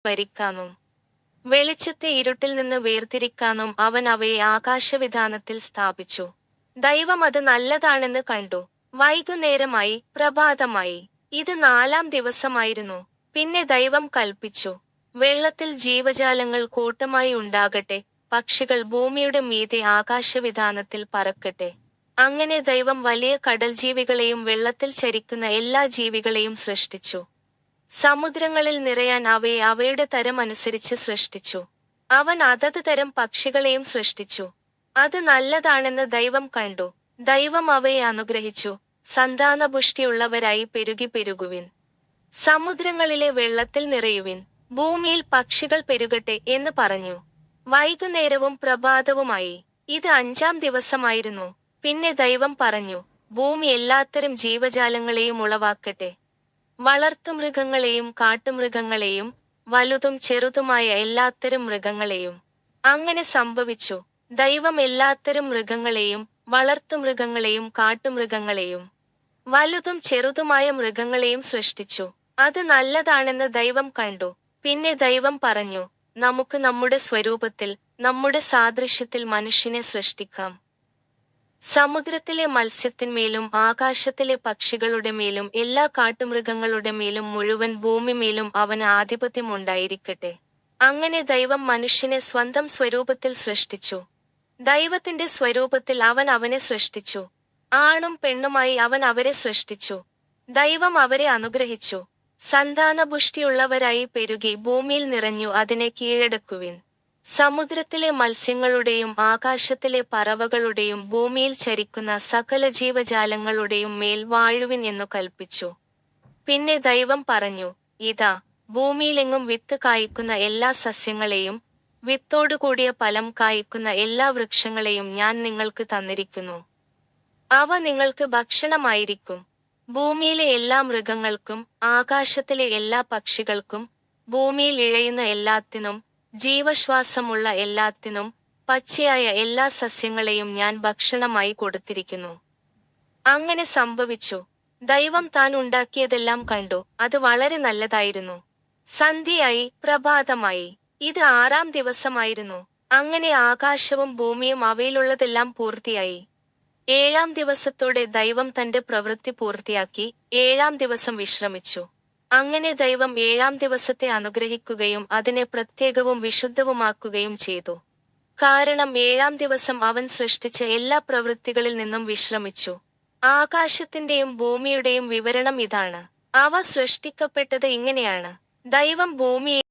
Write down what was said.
സ്മരിക്കാനും വെളിച്ചത്തെ ഇരുട്ടിൽ നിന്ന് വേർതിരിക്കാനും അവൻ അവയെ ആകാശവിധാനത്തിൽ സ്ഥാപിച്ചു. ദൈവം അത് നല്ലതാണെന്ന് കണ്ടു. വൈകുന്നേരമായി, പ്രഭാതമായി. ഇത് 4-ാം ദിവസമായിരുന്നു. പിന്നെ ദൈവം കൽപ്പിച്ചു, വെള്ളത്തിൽ ജീവജാലങ്ങൾ കൂട്ടമായി ഉണ്ടാകട്ടെ, പക്ഷികൾ ഭൂമിയുടെ മീതെ ആകാശവിധാനത്തിൽ പറക്കട്ടെ. അങ്ങനെ ദൈവം വലിയ കടൽജീവികളെയും വെള്ളത്തിൽ ചരിക്കുന്ന എല്ലാ ജീവികളെയും സൃഷ്ടിച്ചു. സമുദ്രങ്ങളിൽ നിറയാൻ അവയെ അവയുടെ തരം അനുസരിച്ച് സൃഷ്ടിച്ചു. അവൻ അതത് തരം പക്ഷികളെയും സൃഷ്ടിച്ചു. അത് നല്ലതാണെന്ന് ദൈവം കണ്ടു. ദൈവം അവയെ അനുഗ്രഹിച്ചു. സന്താനപുഷ്ടിയുള്ളവരായി പെരുകി പെരുകുവിൻ. സമുദ്രങ്ങളിലെ വെള്ളത്തിൽ നിറയുവിൻ. ഭൂമിയിൽ പക്ഷികൾ പെരുകട്ടെ എന്ന് പറഞ്ഞു. വൈകുന്നേരവും പ്രഭാതവുമായി. ഇത് 5-ാം ദിവസമായിരുന്നു. പിന്നെ ദൈവം പറഞ്ഞു, ഭൂമി എല്ലാത്തരം ജീവജാലങ്ങളെയും ഉളവാക്കട്ടെ. വളർത്തുമൃഗങ്ങളെയും കാട്ടുമൃഗങ്ങളെയും വലുതും ചെറുതുമായ എല്ലാത്തരം മൃഗങ്ങളെയും. അങ്ങനെ സംഭവിച്ചു. ദൈവം എല്ലാത്തരം മൃഗങ്ങളെയും വളർത്തുമൃഗങ്ങളെയും കാട്ടുമൃഗങ്ങളെയും വലുതും ചെറുതുമായ മൃഗങ്ങളെയും സൃഷ്ടിച്ചു. അത് നല്ലതാണെന്ന് ദൈവം കണ്ടു. പിന്നെ ദൈവം പറഞ്ഞു, നമുക്ക് നമ്മുടെ സ്വരൂപത്തിൽ, നമ്മുടെ സാദൃശ്യത്തിൽ മനുഷ്യനെ സൃഷ്ടിക്കാം. സമുദ്രത്തിലെ മത്സ്യത്തിന്മേലും ആകാശത്തിലെ പക്ഷികളുടെ മേലും എല്ലാ കാട്ടുമൃഗങ്ങളുടെ മേലും മുഴുവൻ ഭൂമിമേലും അവന് ആധിപത്യം ഉണ്ടായിരിക്കട്ടെ. അങ്ങനെ ദൈവം മനുഷ്യനെ സ്വന്തം സ്വരൂപത്തിൽ സൃഷ്ടിച്ചു. ദൈവത്തിന്റെ സ്വരൂപത്തിൽ അവൻ അവനെ സൃഷ്ടിച്ചു. ആണും പെണ്ണുമായി അവൻ അവരെ സൃഷ്ടിച്ചു. ദൈവം അവരെ അനുഗ്രഹിച്ചു. സന്താനപുഷ്ടിയുള്ളവരായി പെരുകി ഭൂമിയിൽ നിറഞ്ഞു അതിനെ കീഴടക്കുവിൻ. സമുദ്രത്തിലെ മത്സ്യങ്ങളുടെയും ആകാശത്തിലെ പറവകളുടെയും ഭൂമിയിൽ ചരിക്കുന്ന സകല ജീവജാലങ്ങളുടെയും മേൽ വാഴുവിൻ എന്നു കൽപ്പിച്ചു. പിന്നെ ദൈവം പറഞ്ഞു, ഇതാ, ഭൂമിയിലെങ്ങും വിത്ത് കായ്ക്കുന്ന എല്ലാ സസ്യങ്ങളെയും വിത്തോടുകൂടിയ ഫലം കായ്ക്കുന്ന എല്ലാ വൃക്ഷങ്ങളെയും ഞാൻ നിങ്ങൾക്ക് തന്നിരിക്കുന്നു. അവ നിങ്ങൾക്ക് ഭക്ഷണമായിരിക്കും. ഭൂമിയിലെ എല്ലാ മൃഗങ്ങൾക്കും ആകാശത്തിലെ എല്ലാ പക്ഷികൾക്കും ഭൂമിയിൽ ഇഴയുന്ന എല്ലാത്തിനും ജീവശ്വാസമുള്ള എല്ലാത്തിനും പച്ചയായ എല്ലാ സസ്യങ്ങളെയും ഞാൻ ഭക്ഷണമായി കൊടുത്തിരിക്കുന്നു. അങ്ങനെ സംഭവിച്ചു. ദൈവം താൻ ഉണ്ടാക്കിയതെല്ലാം കണ്ടു, അത് വളരെ നല്ലതായിരുന്നു. സന്ധ്യയായി, പ്രഭാതമായി. ഇത് 6-ാം ദിവസമായിരുന്നു. അങ്ങനെ ആകാശവും ഭൂമിയും അവയിലുള്ളതെല്ലാം പൂർത്തിയായി. 7-ാം ദിവസത്തോടെ ദൈവം തന്റെ പ്രവൃത്തി പൂർത്തിയാക്കി 7-ാം ദിവസം വിശ്രമിച്ചു. അങ്ങനെ ദൈവം 7-ാം ദിവസത്തെ അനുഗ്രഹിക്കുകയും അതിനെ പ്രത്യേകവും വിശുദ്ധവുമാക്കുകയും ചെയ്തു. കാരണം 7-ാം ദിവസം അവൻ സൃഷ്ടിച്ച എല്ലാ പ്രവൃത്തികളിൽ നിന്നും വിശ്രമിച്ചു. ആകാശത്തിന്റെയും ഭൂമിയുടെയും വിവരണം ഇതാണ്. അവ സൃഷ്ടിക്കപ്പെട്ടത് ഇങ്ങനെയാണ്. ദൈവം ഭൂമിയെ